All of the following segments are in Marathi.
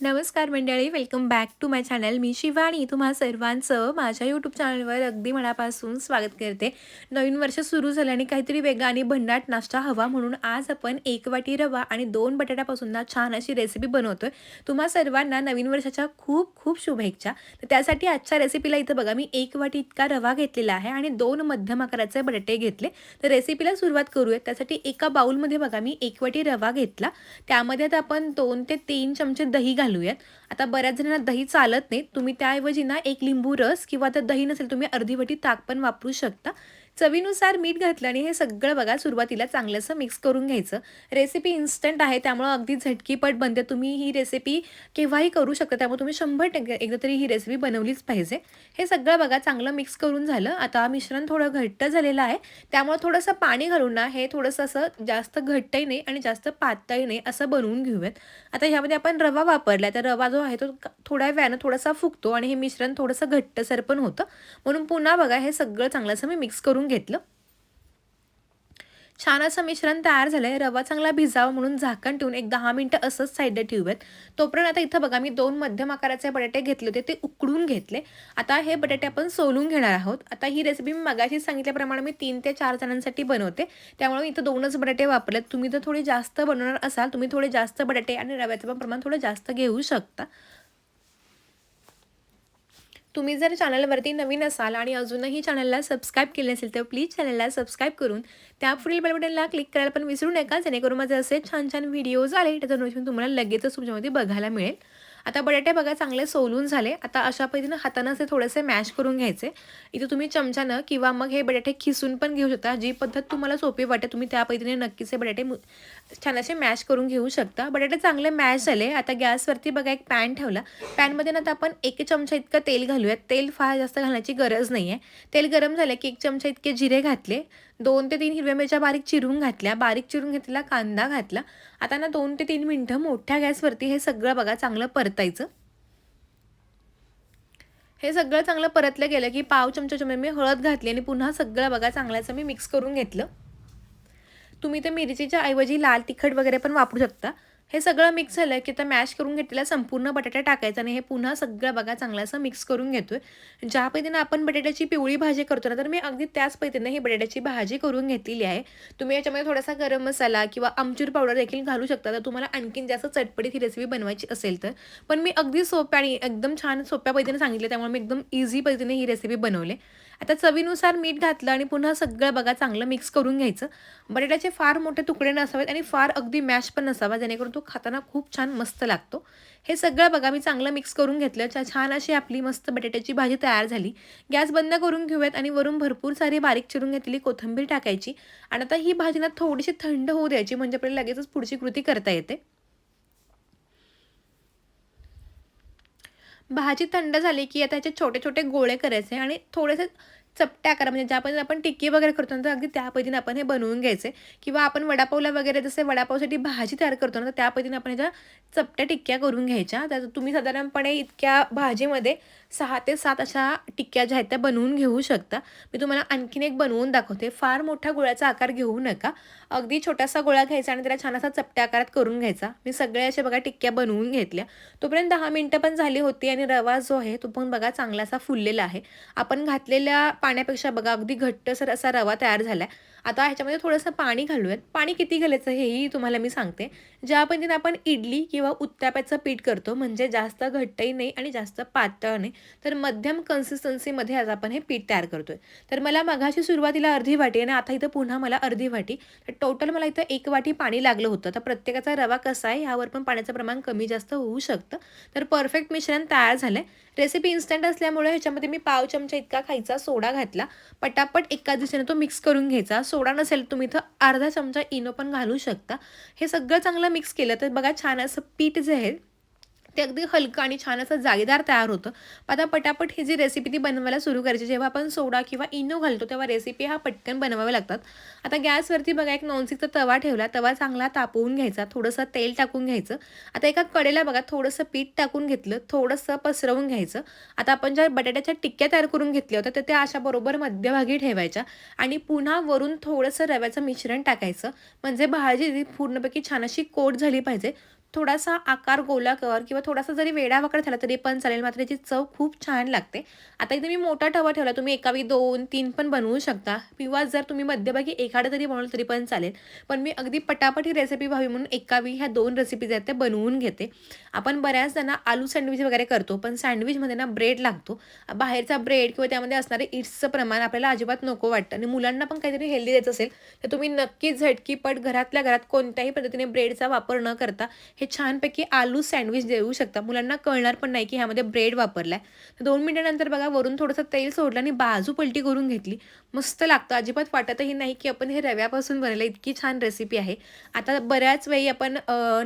नमस्कार मंडळी, welcome back to my channel. मी शिवानी तुम्हा सर्वांचं माझ्या यूट्यूब चॅनलवर अगदी मनापासून स्वागत करते. नवीन वर्ष सुरू झालं आणि काहीतरी वेगळा आणि भन्नाट नाश्ता हवा म्हणून आज आपण 1 वाटी रवा आणि 2 बटाट्यापासून ना छान अशी रेसिपी बनवतोय. तुम्हा सर्वांना नवीन वर्षाच्या खूप खूप शुभेच्छा. तर त्यासाठी आजच्या रेसिपीला इथं बघा मी 1 वाटी इतका रवा घेतलेला आहे आणि 2 मध्यम आकाराचे बटाटे घेतले. तर रेसिपीला सुरुवात करूया. त्यासाठी एका बाउलमध्ये बघा मी 1 वाटी रवा घेतला. त्यामध्ये आता आपण 2 ते 3 चमचे दही घालूयात. आता बऱ्याच जणांना दही चालत नाही. तुम्ही त्याऐवजी ना 1 लिंबू रस किंवा तर दही नसेल तुम्ही अर्धी वाटी ताक पण वापरू शकता. चवीनुसार मीठ घातलं आणि हे सगळं बघा सुरुवातीला चांगलंसं मिक्स करून घ्यायचं. रेसिपी इन्स्टंट आहे त्यामुळं अगदी झटकीपट बनते. तुम्ही ही रेसिपी केव्हाही करू शकता. त्यामुळे तुम्ही 100% एकदा तरी ही रेसिपी बनवलीच पाहिजे. हे सगळं बघा चांगलं मिक्स करून झालं. आता मिश्रण थोडं घट्ट झालेलं आहे. त्यामुळे थोडंसं पाणी घालून ना हे थोडंसं असं जास्त घट्टही नाही आणि जास्त पातळही नाही असं बनवून घेऊयात. आता ह्यामध्ये आपण रवा वापरला तर रवा जो आहे तो थोड्या वेळानं थोडासा फुगतो आणि हे मिश्रण थोडंसं घट्टसर पण होतं. म्हणून पुन्हा बघा हे सगळं चांगलं असं मी मिक्स करून घेतलं. छान असं मिश्रण तयार झालंय. रवा चांगला भिजावा म्हणून झाकण ठेवून एक 10 मिनिटं असंच साईडला ठेवूयात. तोपर्यंत आता इथं बघा मी 2 मध्यम आकाराचे बटाटे घेतले होते ते उकडून घेतले. आता हे बटाटे आपण सोलून घेणार आहोत. आता ही रेसिपी मी मगाशी सांगितल्याप्रमाणे मी 3 ते 4 जणांसाठी बनवते. त्यामुळे मी इथं 2च बटाटे वापरलेत. तुम्ही जर थोडी जास्त बनवणार असाल तुम्ही थोडे जास्त बटाटे आणि रव्याचं पण प्रमाण थोडं जास्त घेऊ शकता. तुम्ही जर चॅनलवरती नवीन असाल आणि अजूनही चॅनलला सबस्क्राईब केले नसेल तर प्लीज चॅनलला सबस्क्राईब करून त्या पुढील बेल बटनला क्लिक करायला पण विसरू नका, जेणेकरून माझे असे छान छान व्हिडिओज आले त्याचं नोटिफिकेशन तुम्हाला लगेचच तुमच्यामध्ये बघायला मिळेल. आता बटाटे बघा चांगले सोलून झाले. आता अशा पद्धतीनं हातानं असे थोडेसे मॅश करून घ्यायचे. इथे तुम्ही चमच्यानं किंवा मग हे बटाटे खिसून पण घेऊ शकता. जी पद्धत तुम्हाला सोपी वाटेल तुम्ही त्या पद्धतीने नक्कीच हे बटाटे छान असे मॅश करून घेऊ शकता. बटाटे चांगले मॅश झाले. आता गॅसवरती बघा एक पॅन ठेवला. पॅनमध्ये ना आता आपण 1 चमचा इतकं तेल घालूयात. तेल फार जास्त घालण्याची गरज नाही आहे. तेल गरम झालं की 1 चमचा इतके जिरे घातले. 2 ते 3 हिरव्या मिरच्या बारीक चिरून घातल्या. बारीक चिरून घेतलेला कांदा घातला. आता ना 2 ते 3 मिनिटं मोठ्या गॅसवरती हे सगळं बघा चांगलं परतायचं. हे सगळं चांगलं परतलं गेलं की पाव चमचा मी हळद घातली आणि पुन्हा सगळं बघा चांगलं मी मिक्स करून घेतलं. तुम्ही ते मिरचीच्या ऐवजी लाल तिखट वगैरे पण वापरू शकता. हे सगळं मिक्स झालं की आता मॅश करून घेतलेला संपूर्ण बटाटा टाकायचा आणि हे पुन्हा सगळं बघा चांगलं असं मिक्स करून घेतोय. ज्या पद्धतीने आपण बटाट्याची पिवळी भाजी करतो ना, तर मी अगदी त्याच पद्धतीने ही बटाट्याची भाजी करून घेतलेली आहे. तुम्ही याच्यामध्ये थोडासा गरम मसाला किंवा आमचूर पावडर देखील घालू शकता, तर तुम्हाला आणखीन जास्त चटपटीत ही रेसिपी बनवायची असेल तर. पण मी अगदी सोप्या आणि एकदम छान सोप्या पद्धतीने सांगितले, त्यामुळे मी एकदम इझी पद्धतीने ही रेसिपी बनवली. आता चवीनुसार मीठ घातलं आणि पुन्हा सगळं बघा चांगलं मिक्स करून घ्यायचं. बटाट्याचे फार मोठे तुकडे नसावेत आणि फार अगदी मॅश पण नसावा, जेणेकरून तो खाताना खूप छान मस्त लागतो. हे सगळं बघा मी चांगलं मिक्स करून घेतलं. छान अशी आपली मस्त बटाट्याची भाजी तयार झाली. गॅस बंद करून घेऊयात आणि वरून भरपूर सारी बारीक चिरून घेतलेली कोथिंबीर टाकायची आणि आता ही भाजी ना थोडीशी थंड होऊ द्यायची, म्हणजे आपल्याला लगेचच पुढची कृती करता येते. भाजी थंड झाली की आता ह्याचे छोटे-छोटे गोळे करायचे आणि थोडेसे चपट्या आकारा म्हणजे ज्या पद्धतीने आपण टिक्की वगैरे करतो ना, तर अगदी त्या पद्धतीने आपण हे बनवून घ्यायचे किंवा आपण वडापावला वगैरे जसे वडापावसाठी भाजी तयार करतो ना, तर त्या पद्धतीने आपण ह्याच्या चपट्या टिक्क्या करून घ्यायच्या. तर तुम्ही साधारणपणे इतक्या भाजीमध्ये 6 ते 7 अशा टिक्क्या ज्या आहेत त्या बनवून घेऊ शकता. मी तुम्हाला आणखीन एक बनवून दाखवते. फार मोठ्या गोळ्याचा आकार घेऊ नका. अगदी छोटासा गोळा घ्यायचा आणि त्याला छान असा चपट्या आकारात करून घ्यायचा. मी सगळ्या अशा बघा टिक्क्या बनवून घेतल्या. तोपर्यंत 10 मिनिटं पण झाली होती आणि रवा जो आहे तो पण बघा चांगलासा फुललेला आहे. आपण घातलेल्या पाण्यापेक्षा बघा अगदी घट्टसर असा रवा तयार झाला आहे. आता ह्याच्यामध्ये थोडंसं पाणी घालूयात. पाणी किती घालायचं हेही तुम्हाला मी सांगते. ज्या पद्धतीने आपण इडली किंवा उत्ताप्याचं पीठ करतो, म्हणजे जास्त घट्टही नाही आणि जास्त पातळ नाही, तर मध्यम कन्सिस्टन्सीमध्ये आज आपण हे पीठ तयार करतोय. तर मला मघाशी सुरुवातीला अर्धी वाटी आणि आता इथं पुन्हा मला अर्धी वाटी, तर टोटल मला इथं 1 वाटी पाणी लागलं होतं. तर प्रत्येकाचा रवा कसा आहे ह्यावर पण पाण्याचं प्रमाण कमी जास्त होऊ शकतं. तर परफेक्ट मिश्रण तयार झालंय. रेसिपी इन्स्टंट असल्यामुळे ह्याच्यामध्ये मी पाव चमचा इतका खायचा सोडा घातला. पटापट एकाच दिशेने तो मिक्स करून घ्यायचा. सोडा नसेल तुम्ही इथं अर्धा चमचा इनो पण घालू शकता. हे सगळं चांगलं मिक्स केलं तर बघा छान असं पीठ जे आहे ते अगदी हलकं आणि छान असं जाळीदार तयार होतं. आता पटापट ही जी रेसिपी ती बनवायला सुरू करायची. जेव्हा आपण सोडा किंवा इनो घालतो तेव्हा रेसिपी हा पटकन बनवाव्या लागतात. आता गॅसवरती बघा एक नॉनस्टिकचा तवा ठेवला. तवा चांगला तापवून घ्यायचा. थोडंसं तेल टाकून घ्यायचं. आता एका कडेला बघा थोडंसं पीठ टाकून घेतलं. थोडंसं पसरवून घ्यायचं. आता आपण ज्या बटाट्याच्या टिक्क्या तयार करून घेतल्या होत्या तर त्या अशा बरोबर मध्यभागी ठेवायच्या आणि पुन्हा वरून थोडंसं रव्याचं मिश्रण टाकायचं. म्हणजे भाजी पूर्णपैकी छान अशी कोट झाली पाहिजे. थोडासा आकार गोलाकार किंवा थोडासा जरी वेडावाकडा झाला तरी पण चालेल, मात्र याची चव खूप छान लागते. आता इथे मी मोठा तवा ठेवला, तुम्ही एकावेळी 2-3 पण बनवू शकता किंवा जर तुम्ही मध्यभागी एखादा तरी बनवलं तरी पण चालेल. पण मी अगदी पटापट ही रेसिपी व्हावी म्हणून एकावेळी ह्या 2 रेसिपीज आहेत त्या बनवून घेते. आपण बऱ्याचदा ना आलू सँडविच वगैरे करतो, पण सँडविचमध्ये ना ब्रेड लागतो. बाहेरचा ब्रेड किंवा त्यामध्ये असणारे ईस्टचं प्रमाण आपल्याला अजिबात नको वाटतं आणि मुलांना पण काहीतरी हेल्दी द्यायचं असेल, तर तुम्ही नक्कीच झटकीपट घरातल्या घरात कोणत्याही पद्धतीने ब्रेडचा वापर न करता हे छानपैकी आलू सँडविच देऊ शकता. मुलांना कळणार पण नाही की ह्यामध्ये ब्रेड वापरलाय. तर 2 मिनिटानंतर बघा वरून थोडंसं तेल सोडलं आणि बाजू पलटी करून घेतली. मस्त लागतं. अजिबात वाटतही नाही की आपण हे रव्यापासून बनवलं. इतकी छान रेसिपी आहे. आता बऱ्याच वेळी आपण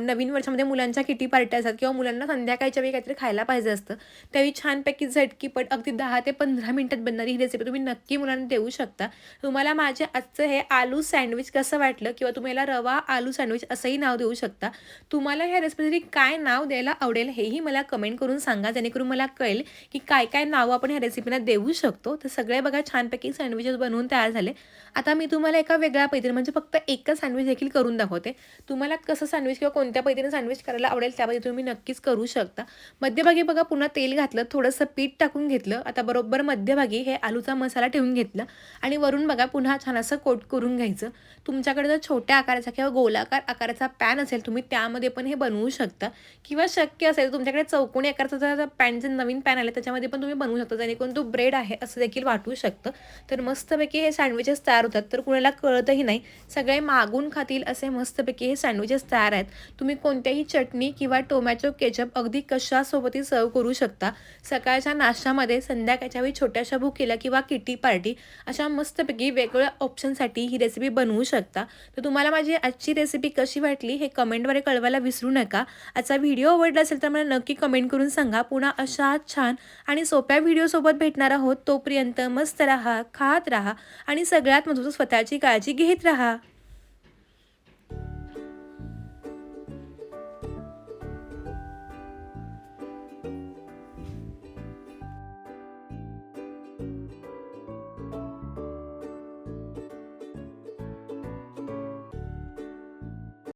नवीन वर्षामध्ये मुलांच्या किटी पार्ट्या असतात किंवा मुलांना संध्याकाळच्या वेळी काहीतरी खायला पाहिजे असतं. त्यावेळी छानपैकी झटकीपट अगदी 10 ते 15 मिनिटात बनणारी ही रेसिपी तुम्ही नक्की मुलांना देऊ शकता. तुम्हाला माझे आजचं हे आलू सँडविच कसं वाटलं किंवा तुम्ही याला रवा आलू सँडविच असंही नाव देऊ शकता. तुम्हाला ह्या रेसिपीसाठी काय नाव द्यायला आवडेल हेही मला कमेंट करून सांगा, जेणेकरून मला कळेल की काय काय नावं आपण ह्या रेसिपीला देऊ शकतो. तर सगळे बघा छानपैकी सँडविचेस बनवून तयार झाले. आता मी तुम्हाला एका वेगळ्या पद्धतीने म्हणजे फक्त एकच सँडविच देखील करून दाखवते. तुम्हाला कसं सँडविच किंवा कोणत्या पद्धतीने सँडविच करायला आवडेल त्या पद्धतीने तुम्ही नक्कीच करू शकता. मध्यभागी बघा पुन्हा तेल घातलं, थोडंसं पीठ टाकून घेतलं. आता बरोबर मध्यभागी हे आलूचा मसाला ठेवून घेतला आणि वरून बघा पुन्हा छान असं कोट करून घ्यायचं. तुमच्याकडे जर छोट्या आकाराचा किंवा गोलाकार आकाराचा पॅन असेल, तुम्ही त्यामध्ये पण हे बनवू शकता किंवा शक्य असेल तुमच्याकडे चौकोनी आकाराचा जर पॅन, जे नवीन पॅन आले त्याच्यामध्ये पण तुम्ही बनवू शकता, जेणेकरून तो ब्रेड आहे असं देखील वाटू शकतं. तर मस्तपैकी हे सँडविचेस तयार होतात, तर कुणाला कळतही नाही. सगळे मागून खातील असे मस्तपैकी हे सँडविचेस तयार आहेत. तुम्ही कोणत्याही चटणी किंवा टोमॅटो केचप अगदी कशासोबतही सर्व करू शकता. सकाळच्या नाश्त्यामध्ये, संध्याकाळच्या वेळी छोट्याशा भुकेला किंवा किटी पार्टी अशा मस्तपैकी वेगवेगळ्या ऑप्शनसाठी ही रेसिपी बनवू शकता. तर तुम्हाला माझी आजची रेसिपी कशी वाटली हे कमेंटद्वारे कळवायला विसरू नका. आजचा व्हिडिओ आवडला असेल तर मला नक्की कमेंट करून सांगा. पुन्हा अशा छान आणि सोप्या व्हिडिओसोबत भेटणार आहोत. तोपर्यंत मस्त राहा, खात राहा आणि सगळ्यात महत्त्वाचं स्वतःची काळजी घेत राहा.